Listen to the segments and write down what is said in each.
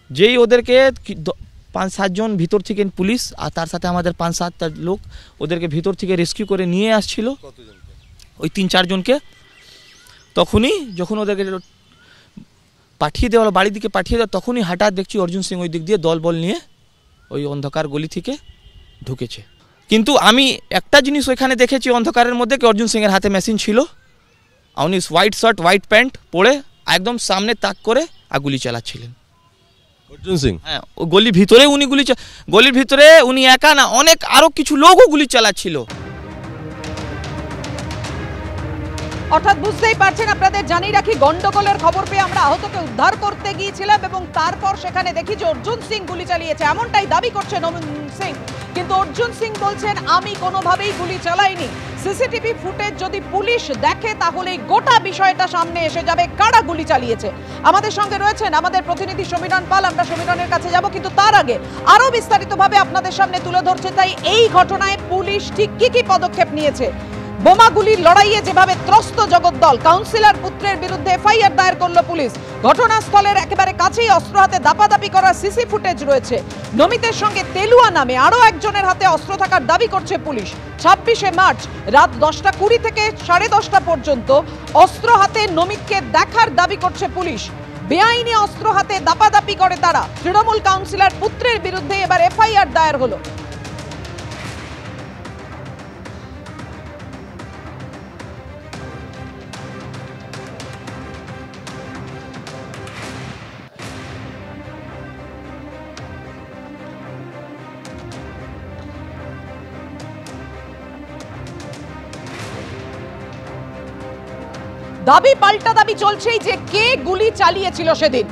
যেই ওদেরকে 5-7 জন ভিতর থেকে পুলিশ আর তার সাথে আমাদের 5-7টা লোক ওদেরকে ভিতর থেকে রেস্কিউ করে নিয়ে আসছিল, ওই 3-4 জনকে। তখনই যখন ওদেরকে পাঠিয়ে দেওয়া হলো, বাড়ির দিকে পাঠিয়ে দেওয়া, তখনই হঠাৎ দেখছি অর্জুন সিং ওই দিক দিয়ে দলবল নিয়ে ওই অন্ধকার গলি থেকে ঢুকেছে। কিন্তু আমি একটা জিনিস ওইখানে দেখেছি অন্ধকারের মধ্যে, কি অর্জুন সিংয়ের হাতে মেশিন ছিল, উনি হোয়াইট শার্ট হোয়াইট প্যান্ট পরে একদম সামনে তাক করে আর গুলি চালাচ্ছিলেন অর্জুন সিং। হ্যাঁ, ও গলির ভিতরে উনি গলির ভিতরে উনি একা না, অনেক আরো কিছু লোকও গুলি চালাচ্ছিল। অর্থাৎ বুঝতেই পারছেন, আপনাদের জানিয়ে রাখি, গন্ডগোলের খবর পেয়ে আমরা আহতকে উদ্ধার করতে গিয়েছিলাম এবং তারপর সেখানে দেখি যে অর্জুন সিং গুলি চালিয়েছে, এমনটাই দাবি করছে নমন সিং। কিন্তু অর্জুন সিং বলছেন আমি কোনোভাবেই গুলি চালাইনি। সিসিটিভি ফুটেজ যদি পুলিশ দেখে তাহলে গোটা বিষয়টা সামনে এসে যাবে, কারা গুলি চালিয়েছে। আমাদের সঙ্গে রয়েছেন আমাদের প্রতিনিধি সমীরণ পাল, আমরা সমীরণের কাছে যাব, কিন্তু তার আগে আরো বিস্তারিতভাবে আপনাদের সামনে তুলে ধরছে তাই এই ঘটনায় পুলিশ ঠিক কি পদক্ষেপ নিয়েছে। বোমাগুলির লড়াইয়ে যেভাবে ত্রস্ত জগদ্দল, কাউন্সিলর পুত্রের বিরুদ্ধে এফআইআর দায়ের করল পুলিশ। ঘটনাস্থলের একেবারে কাছেই অস্ত্র হাতে দাপাদাপি করার সিসি ফুটেজ রয়েছে। নমিতের সঙ্গে তেলুয়া নামে আরো একজনের হাতে অস্ত্র থাকার দাবি করছে পুলিশ। 26শে মার্চ রাত 10:20 থেকে 10:30 পর্যন্ত অস্ত্র হাতে নমিতকে দেখার দাবি করছে পুলিশ। বেআইনি অস্ত্র হাতে দাপাদাপি করে তারা। তৃণমূল কাউন্সিলর পুত্রের বিরুদ্ধে এবার এফআইআর দায়ের হলো। দাবি পাল্টা দাবি চলছেই যে কে গুলি চালিয়েছিল সেদিন।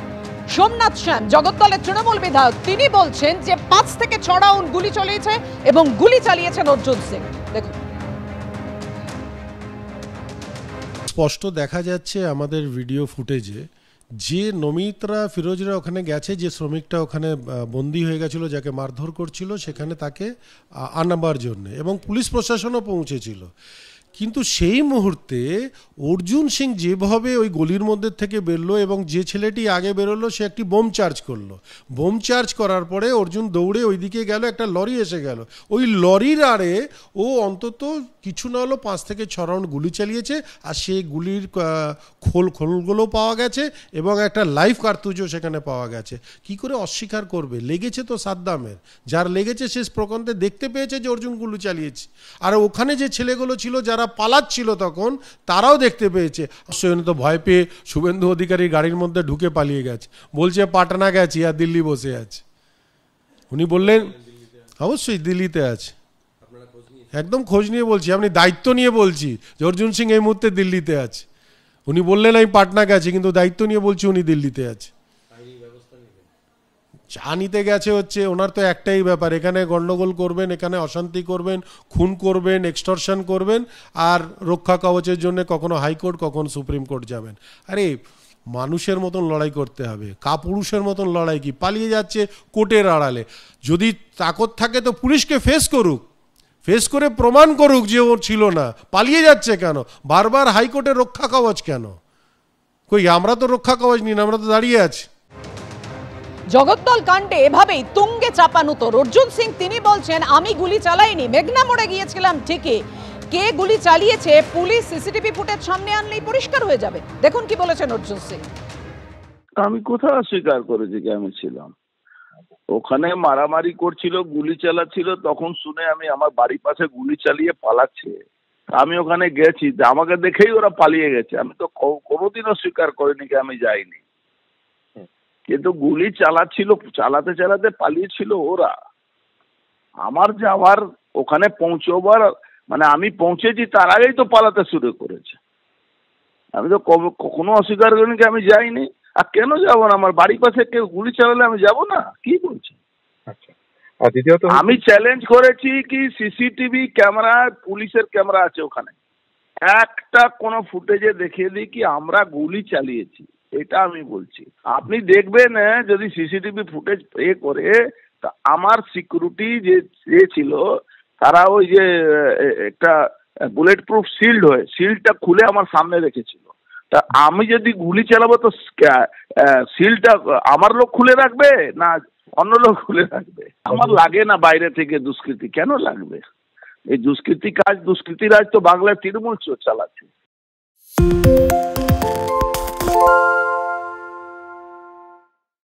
সোমনাথ শ্যাম, জগদ্দলের তৃণমূল বিধায়ক, তিনি বলছেন যে 5 থেকে 6 রাউন্ড গুলি চলিয়েছে এবং গুলি চালিয়েছেন অর্জুন সিং। দেখুন, স্পষ্ট দেখা যাচ্ছে আমাদের ভিডিও ফুটেজে যে নমিতরা ফিরোজরা ওখানে গেছে, যে শ্রমিকটা ওখানে বন্দী হয়ে গেছিল, যাকে মারধর করছিল, সেখানে তাকে আনাবার জন্য, এবং পুলিশ প্রশাসনও পৌঁছেছিল। কিন্তু সেই মুহূর্তে অর্জুন সিং যেভাবে ওই গলির মধ্যে থেকে বেরোলো এবং যে ছেলেটি আগে বেরোলো সে একটি বোম চার্জ করলো। বোম চার্জ করার পরে অর্জুন দৌড়ে ওইদিকে গেল, একটা লরি এসে গেল। ওই লরির আড়ে ও অন্তত কিছু না হলো 5 থেকে 6 রাউন্ড গুলি চালিয়েছে, আর সেই গুলির খোলগুলো পাওয়া গেছে এবং একটা লাইভ কার্তুজও সেখানে পাওয়া গেছে। কি করে অস্বীকার করবে? লেগেছে তো সাদ্দামের, যার লেগেছে শেষ প্রকন্তে দেখতে পেয়েছে যে অর্জুন গুলি চালিয়েছে, আর ওখানে যে ছেলেগুলো ছিল যারা পালাচ্ছিল তখন তারাও দেখতে পেয়েছে। অবশ্যই তো ভয় পেয়ে শুভেন্দু অধিকারী গাড়ির মধ্যে ঢুকে পালিয়ে গেছে, বলছে পাটনা গেছি আর দিল্লি বসে আছে। উনি বললেন অবশ্যই দিল্লিতে আছে, একদম খোঁজ নিয়ে বলছি, আপনি দায়িত্ব নিয়ে বলছি যে অর্জুন সিং এই মুহূর্তে দিল্লিতে আছে। উনি বললেন আমি পাটনা গেছি, কিন্তু দায়িত্ব নিয়ে বলছি উনি দিল্লিতে আছে। চা নিতে গেছে হচ্ছে ওনার তো একটাই ব্যাপার, এখানে গন্ডগোল করবেন, এখানে অশান্তি করবেন, খুন করবেন, এক্সটর্শন করবেন, আর রক্ষা কবচের জন্য কখনো হাইকোর্ট কখনো সুপ্রিম কোর্ট যাবেন। আরে মানুষের মতন লড়াই করতে হবে, কাপুরুষের মতন লড়াই কি? পালিয়ে যাচ্ছে কোর্টের আড়ালে। যদি তাকত থাকে তো পুলিশকে ফেস করুক, ফেস করে প্রমাণ করুক যে ওর ছিল না। পালিয়ে যাচ্ছে কেন? বারবার হাইকোর্টের রক্ষা কবচ কেন? কই আমরা তো রক্ষা কবচ নিন, আমরা তো দাঁড়িয়ে আছি। জগদ্দল কাণ্ডে এভাবেই তুঙ্গে চাপানুতোর অর্জুন সিং, তিনি বলছেন আমি গুলি চালাইনি, মেঘনা মোড়ে গিয়েছিলাম ঠিকই, কে গুলি চালিয়েছে পুলিশ সিসিটিভি ফুটেজ সামনে আনলেই পরিষ্কার হয়ে যাবে। দেখুন কি বলেছেন অর্জুন সিং। আমি কোথাও স্বীকার করেছি যে আমি ছিলাম ওখানে, মারামারি করছিল, গুলি চালাচ্ছিল, তখন শুনে আমি আমার বাড়ির পাশে গুলি চালিয়ে পালাচ্ছে, আমি ওখানে গেছি, আমাকে দেখেই ওরা পালিয়ে গেছে। আমি তো কোনোদিনও স্বীকার করিনি যে আমি যাইনি, কিন্তু গুলি চালাচ্ছিল, চালাতে চালাতে পালিয়েছিল ওরা। আমার যাওয়ার ওখানে পৌঁছবার মানে আমি পৌঁছেছি তার আগেই তো পালাতে শুরু করেছে। আমি তো কখনো অস্বীকার করিনি যে আমি যাইনি। আর কেন যাবো না? আমার বাড়ির পাশে কেউ গুলি চালালে আমি যাব না? কি বলছি? আচ্ছা, আর দ্বিতীয়ত আমি চ্যালেঞ্জ করেছি কি সিসিটিভি ক্যামেরা, পুলিশের ক্যামেরা আছে ওখানে, একটা কোনো ফুটেজে দেখিয়ে দিই কি আমরা গুলি চালিয়েছি, এটা আমি বলছি। আপনি দেখবেন যদি সিসিটিভি ফুটেজ করে, তা আমার সিকিউরিটি যে ছিল তারা ওই যে একটা বুলেট প্রুফ শিল্ড হয়, শিল্ডটা খুলে আমার সামনে রেখেছিল। তা আমি যদি গুলি চালাবো তো সিলটা আমার লোক খুলে রাখবে না অন্য লোক খুলে রাখবে? আমার লাগে না বাইরে থেকে দুষ্কৃতি, কেন লাগবে? এই দুষ্কৃতি রাজ তো বাংলার তৃণমূল চালাচ্ছে।